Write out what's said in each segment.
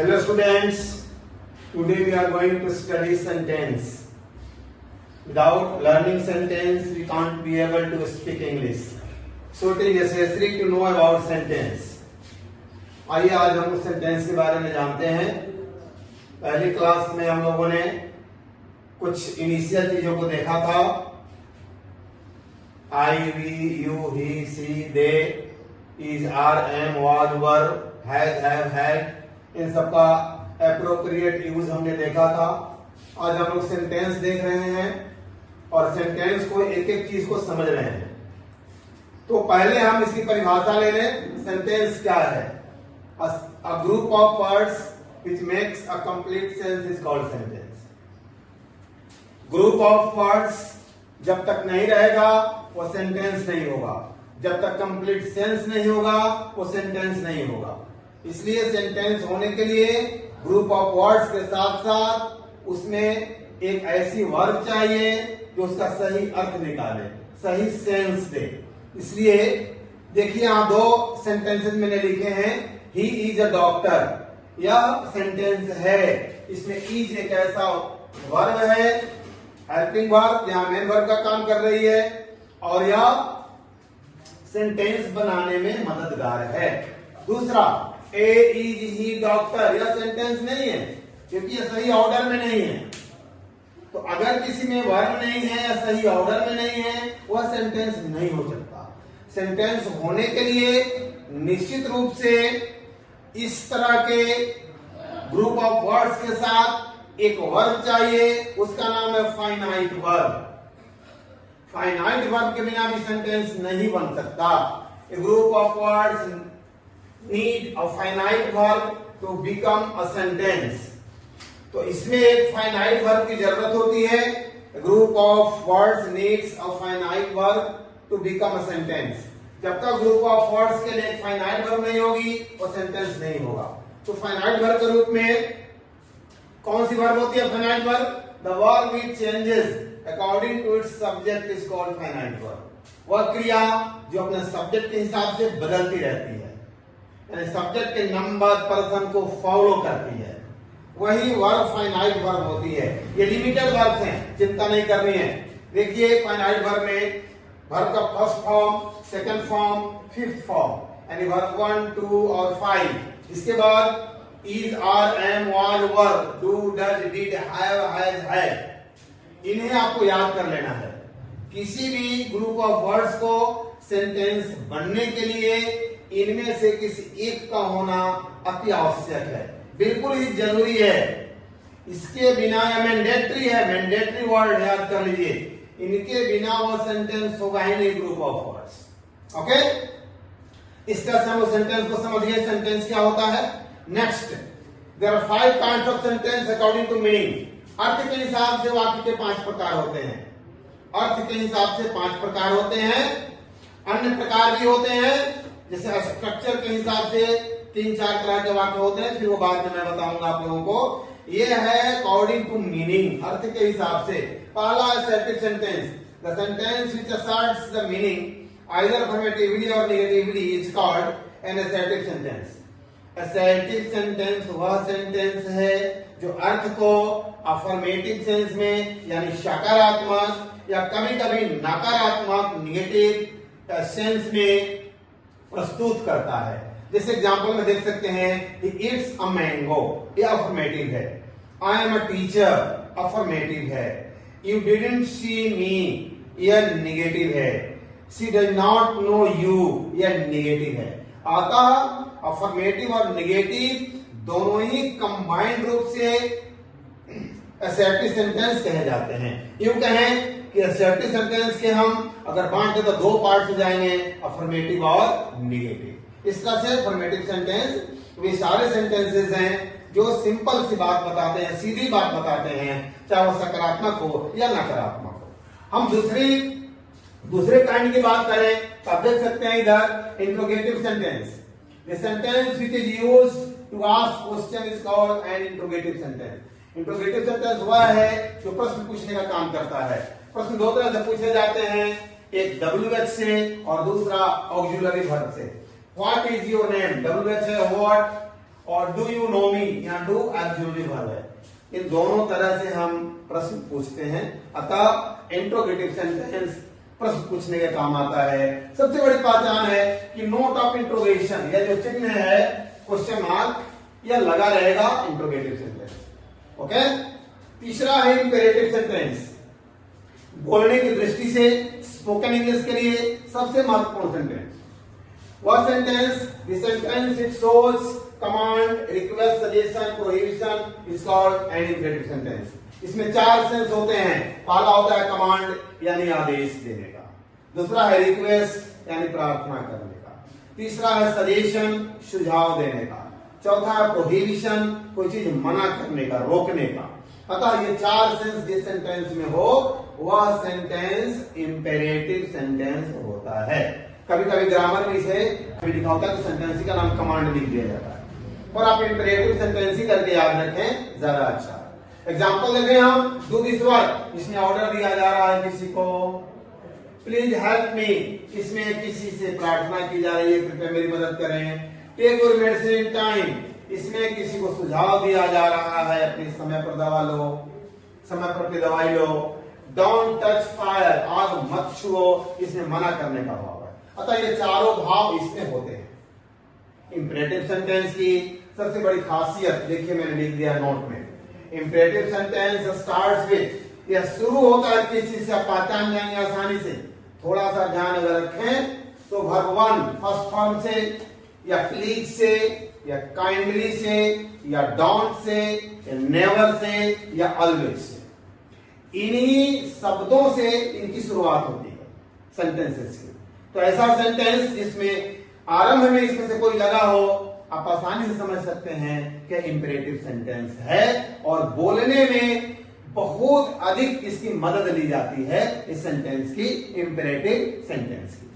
Hello students, today we are going to study sentence. Without learning sentence, we can't be able to speak English. So it is necessary to know about sentence. आइए आज हम उस sentence के बारे में जानते हैं। पहली क्लास में हम लोगों ने कुछ इनिशियल चीजों को देखा था। I, we, you, he, she, they, is, are, am, was, were, has, have, had, इन सबका एप्रोप्रिएट यूज हमने देखा था। आज हम लोग सेंटेंस देख रहे हैं और सेंटेंस को एक एक चीज को समझ रहे हैं। तो पहले हम इसकी परिभाषा ले लें। सेंटेंस क्या है? A group of words which makes a complete sense is called sentence. Group of words जब तक नहीं रहेगा वो सेंटेंस नहीं होगा, जब तक कंप्लीट सेंस नहीं होगा वो सेंटेंस नहीं होगा। इसलिए सेंटेंस होने के लिए ग्रुप ऑफ वर्ड्स के साथ साथ उसमें एक ऐसी वर्ब चाहिए जो उसका सही अर्थ निकाले, सही सेंस दे। इसलिए देखिए यहां दो सेंटेंसेस मैंने लिखे हैं। ही इज अ डॉक्टर, यह सेंटेंस है। इसमें इज एक ऐसा वर्ब है, हेल्पिंग वर्ब, यहां मेन वर्ब का काम कर रही है और यह सेंटेंस बनाने में मददगार है। दूसरा, ए इज ही डॉक्टर, यह सेंटेंस नहीं है क्योंकि यह सही ऑर्डर में नहीं है। तो अगर किसी में वर्ब नहीं है या सही ऑर्डर में नहीं है वह सेंटेंस नहीं हो सकता। सेंटेंस होने के लिए निश्चित रूप से इस तरह के ग्रुप ऑफ वर्ड्स के साथ एक वर्ब चाहिए, उसका नाम है फाइनाइट वर्ब। फाइनाइट वर्ब के बिना भी सेंटेंस नहीं बन सकता। A group of words need a finite verb to become a sentence. तो इसमें एक फाइनाइट वर्ब की जरूरत होती है। Group of words needs a finite verb to become a sentence. जब तक ग्रुप ऑफ वर्ड्स के लिए एक फाइनाइट वर्ब नहीं होगी वो सेंटेंस नहीं होगा। तो फाइनाइट वर्ब के रूप में कौन सी वर्ब होती है? Finite verb, the verb which changes according to its subject is called finite verb. वह क्रिया जो अपने सब्जेक्ट के हिसाब से बदलती रहती है, यानी सब्जेक्ट के नंबर पर्सन को फॉलो करती है, वही वर्ब फाइनाइट वर्ब होती है। ये लिमिटेड वर्ब्स हैं, चिंता नहीं करनी है। देखिए फाइनाइट वर्ब में वर्ब का first form, second form, fifth form, यानी वर्ब 1, 2 और 5। इसके बाद is, are, am, was, were, do, does, did, have, has, had, इन्हें आपको याद कर लेना है। किसी भी ग्रुप ऑफ वर्ड्स को सेंटेंस बनने के लिए इनमें से किसी एक का होना अति आवश्यक है, बिल्कुल ही जरूरी है। इसके बिना यह मैंडेटरी है, मैंडेटरी वर्ड याद कर लीजिए। इनके बिना वो सेंटेंस होगा ही नहीं ग्रुप ऑफ वर्ड्स। ओके, इस तरह से हम सेंटेंस को समझिए। सेंटेंस क्या होता है? Next, there are 5 kinds of sentence according to meaning. अर्थ के हिसाब से वाक्य के 5 प्रकार होते हैं। अर्थ के हिसाब से 5 प्रकार होते हैं। अन्य प्रकार भी होते हैं, जैसे स्ट्रक्चर के हिसाब से 3-4 तरह के वाक्य होते हैं, फिर वो बाद में मैं बताऊंगा आप लोगों को। ये है अकॉर्डिंग टू मीनिंग, अर्थ के हिसाब से। पहला assertive sentence, the sentence which asserts the meaning either affirmatively or negatively is called an assertive sentence. Assertive sentence वह सेंटेंस है जो अर्थ को अफर्मेटिव सेंस में यानी सकारात्मक या कभी कभी नकारात्मक निगेटिव सेंस में प्रस्तुत करता है। जैसे एग्जांपल में देख सकते हैं, इट्स अ मैंगो, ये अफर्मेटिव है। I am a teacher, affirmative है। यू डिडंट सी मी, यह निगेटिव है। She does not know you, यह निगेटिव है। अतः अफर्मेटिव और निगेटिव दोनों ही कंबाइंड रूप से असर्टिव सेंटेंस कहे जाते हैं। यूं कहें कि असर्टिव सेंटेंस के हम अगर बांटे तो 2 पार्ट हो जाएंगे, अफर्मेटिव और निगेटिव। इस तरह से अफर्मेटिव सेंटेंस वे सारे सेंटेंसेस हैं जो सिंपल सी बात बताते हैं, सीधी बात बताते हैं, चाहे वो सकारात्मक हो या नकारात्मक हो। हम दूसरे काइंड की बात करें तो आप देख सकते हैं इधर interrogative sentence. The sentence which is used to ask question is called an interrogative sentence. Interrogative sentence वह है जो प्रश्न पूछने का काम करता है। प्रश्न 2 तरह से पूछे जाते हैं, एक WH से और दूसरा ऑक्सिलरी वर्ब से। What is your name? WH है व्हाट और डू यू नो मी, यहाँ डू ऑक्सिलरी वर्ब है। इन दोनों तरह से हम प्रश्न पूछते हैं। अतः इंट्रोगेटिव सेंटेंस प्रश्न पूछने के काम आता है। सबसे बड़ी पहचान है कि नोट ऑफ इंट्रोगेशन, यह जो चिन्ह है क्वेश्चन मार्क, यह लगा रहेगा इंट्रोगेटिव सेंटेंस। ओके। तीसरा है इंपेरेटिव सेंटेंस। बोलने की दृष्टि से स्पोकन इंग्लिश के लिए सबसे महत्वपूर्ण सेंटेंस। वह sentence, the sentence it shows command, request, suggestion, prohibition is called N imperative sentence. इसमें 4 सेंस होते हैं। पहला होता है कमांड यानी आदेश देने का, दूसरा है रिक्वेस्ट यानी प्रार्थना करने का, तीसरा है सजेशन सुझाव देने का, चौथा है प्रोहिबिशन कोई चीज मना करने का, रोकने का। अतः ये 4 सेंस जिस सेंटेंस में हो वह सेंटेंस इंपेरेटिव सेंटेंस होता है। कभी कभी ग्रामर में इसे लिखा होता है तो सेंटेंस का नाम कमांड लिख दिया जाता है, और आप इंपेरेटिव सेंटेंस ही करके याद रखें, ज्यादा अच्छा। एग्जाम्पल देखें हम, डू दिस वर्क, इसमें ऑर्डर दिया जा रहा है किसी को। प्लीज हेल्प मी, इसमें किसी से प्रार्थना की जा रही है कृपया मेरी मदद करें। टेक योर मेडिसिन टाइम, इसमें किसी को सुझाव दिया जा रहा है अपने समय पर दवा लो, समय पर अपनी दवाई लो। डोंट टच फायर, आग मत छुओ, इसमें मना करने का भाव है। अतः ये चारों भाव इसमें होते हैं। इंपेरेटिव सेंटेंस की सबसे बड़ी खासियत देखिए मैंने लिख दिया नोट में। इंपेरेटिव सेंटेंस स्टार्ट्स विद, यह शुरू होता है किस चीज से आप पहचान जाएंगे आसानी से। थोड़ा सा ध्यान अगर रखें तो वर्ब 1 फर्स्ट फॉर्म से, या प्लीज से, या काइंडली से, या डोंट से, या नेवर से, या ऑलवेज से, इन्हीं शब्दों से इनकी शुरुआत होती है सेंटेंसेस की। तो ऐसा सेंटेंस जिसमें आरंभ में इसमें से कोई लगा हो, आप आसानी से समझ सकते हैं कि इंपेरेटिव सेंटेंस है, और बोलने में बहुत अधिक इसकी मदद ली जाती है इस सेंटेंस की, इंपेरेटिव सेंटेंस की।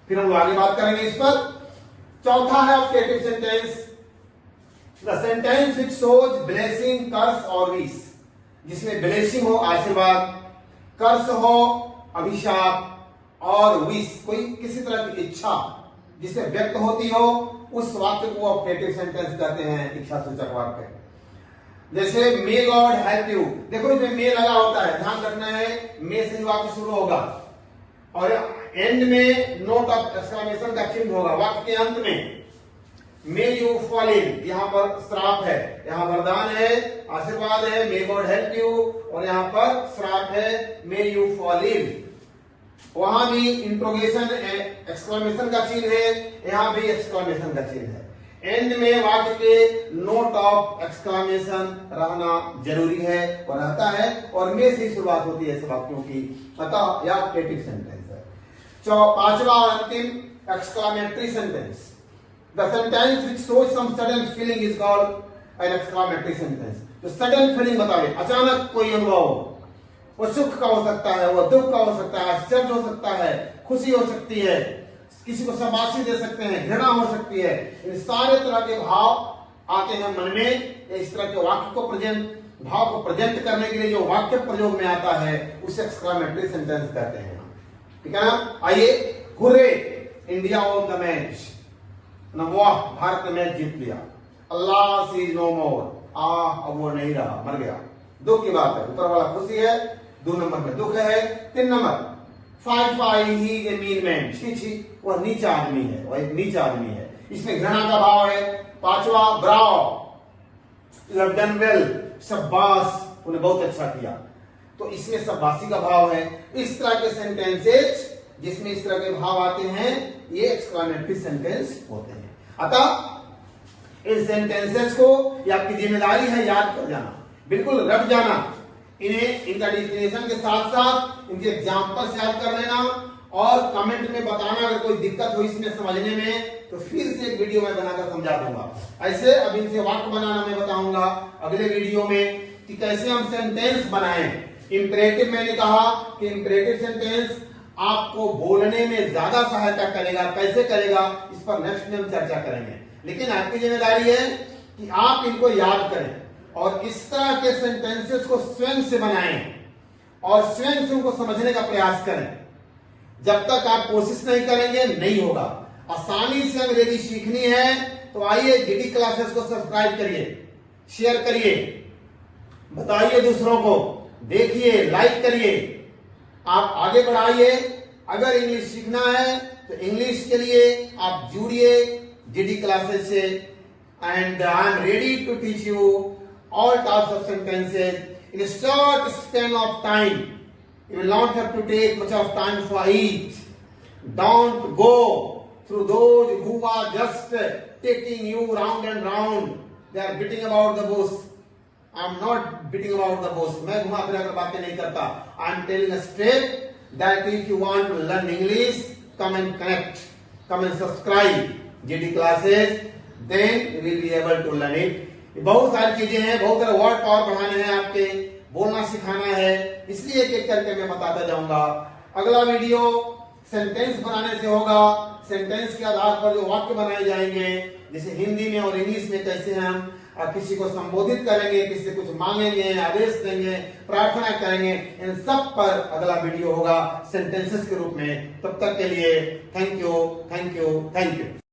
फिर हम आगे बात करेंगे इस पर। चौथा है objective sentence, the sentence which shows blessing, curse or wish, जिसमें ब्लेसिंग हो आशीर्वाद, कर्स हो अभिशाप, और विश कोई किसी तरह की इच्छा जिसे व्यक्त होती हो, उस वाक्य को ऑब्जेक्टिव सेंटेंस कहते हैं, इच्छा सूचक वाक्य। जैसे मे गॉड हेल्प यू, देखो इसमें मे लगा होता है, ध्यान रखना है मे से ही वाक्य शुरू होगा, और एंड में नोट ऑफ एक्सक्लेमेशन का चिन्ह होगा। वाक्य के अंत में मे यू फॉल इन, यहां पर श्राप है, यहां वरदान है, आशीर्वाद है, मे गॉड हेल्प यू, और यहां पर श्राप है, मे यू फॉल इन। वहां भी इंट्रोगेशन एक्सक्लेमेशन का चिन्ह है, यहां भी एक्सक्लेमेशन का चिन्ह है। एंड में वाक्य के नोट ऑफ एक्सक्लेमेशन रहना जरूरी है और रहता है, और में से शुरुआत होती है ऐसे वाक्यों की। अतः यह ऑब्जेक्टिव सेंटेंस है। पांचवा और अंतिम exclamatory sentence, the sentence which shows some sudden feeling is called an exclamatory sentence. तो सडन फीलिंग बतावे, अचानक कोई अनुभव हो, वो सुख का हो सकता है, वो दुख का हो सकता है, आश्चर्य हो सकता है, खुशी हो सकती है, किसी को शाबाशी दे सकते हैं, घृणा हो सकती है। इन सारे तरह के भाव आते हैं मन में। इस तरह के वाक्य को भाव को प्रेजेंट करने के लिए जो वाक्य प्रयोग में आता है उसे एक्सक्लेमेटरी सेंटेंस कहते हैं। ठीक है ना। आइए, hurray India won the match, वाह भारत ने मैच जीत लिया। अल्लाह इज नो मोर, अब वो नहीं रहा, मर गया। दुख की बात है, ऊपर वाला खुशी है, 2 नंबर में दुख है। 3 नंबर, ही ए मीन मैन, छी वह नीचा आदमी है, वह एक नीचा आदमी है, इसमें घृणा का भाव है। 5वां, bravo, you have done well, शाबाश उन्हें बहुत अच्छा किया, तो इसमें शाबाशी का भाव है। इस तरह के सेंटेंसेस जिसमें इस तरह के भाव आते हैं ये एक्सक्लेमेटरी सेंटेंस होते हैं। अतः इन सेंटेंसेस को ये आपकी जिम्मेदारी है याद कर जाना, बिल्कुल रट जाना। इन्हें इनका डिफिनेशन के साथ साथ इनके एग्जाम्पल्स याद कर लेना, और कमेंट में बताना अगर कोई दिक्कत हो इसमें समझने में, तो फिर से एक वीडियो में बनाकर समझा दूंगा। ऐसे अब इनसे वाक्य बनाना मैं बताऊंगा अगले वीडियो में कि कैसे हम सेंटेंस बनाएं। इंपेरेटिव मैंने कहा कि इंपेरेटिव सेंटेंस आपको बोलने में ज्यादा सहायता करेगा, कैसे करेगा इस पर नेक्स्ट में हम चर्चा करेंगे। लेकिन आपकी जिम्मेदारी है कि आप इनको याद करें और इस तरह के सेंटेंसेस को स्वयं से बनाएं और स्वयं से उनको समझने का प्रयास करें। जब तक आप कोशिश नहीं करेंगे नहीं होगा। आसानी से अंग्रेजी सीखनी है तो आइए जीडी क्लासेस को सब्सक्राइब करिए, शेयर करिए, बताइए दूसरों को, देखिए, लाइक करिए, आप आगे बढ़ाइए। अगर इंग्लिश सीखना है तो इंग्लिश के लिए आप जुड़िए जीडी क्लासेस से। And I am ready to teach you all types of sentences in a short span of time. You will not have to take much of time for each. Don't go through those who are just taking you round and round. They are beating about the bush. I am not beating about the bush. मैं घुमा फिरा कर बातें नहीं करता. I am telling a straight that if you want to learn English, come and connect, come and subscribe GD classes. Then you will be able to learn it. बहुत सारी चीजें हैं, बहुत सारे वर्ड पावर बढ़ाने हैं, आपके बोलना सिखाना है, इसलिए एक एक करके मैं बताता जाऊंगा। अगला वीडियो सेंटेंस बनाने से होगा। सेंटेंस के आधार पर जो वाक्य बनाए जाएंगे, जैसे हिंदी में और इंग्लिश में कैसे हम किसी को संबोधित करेंगे, किसी से कुछ मांगेंगे, आदेश देंगे, प्रार्थना करेंगे, इन सब पर अगला वीडियो होगा सेंटेंसेस के रूप में। तब तक के लिए thank you, thank you, thank you.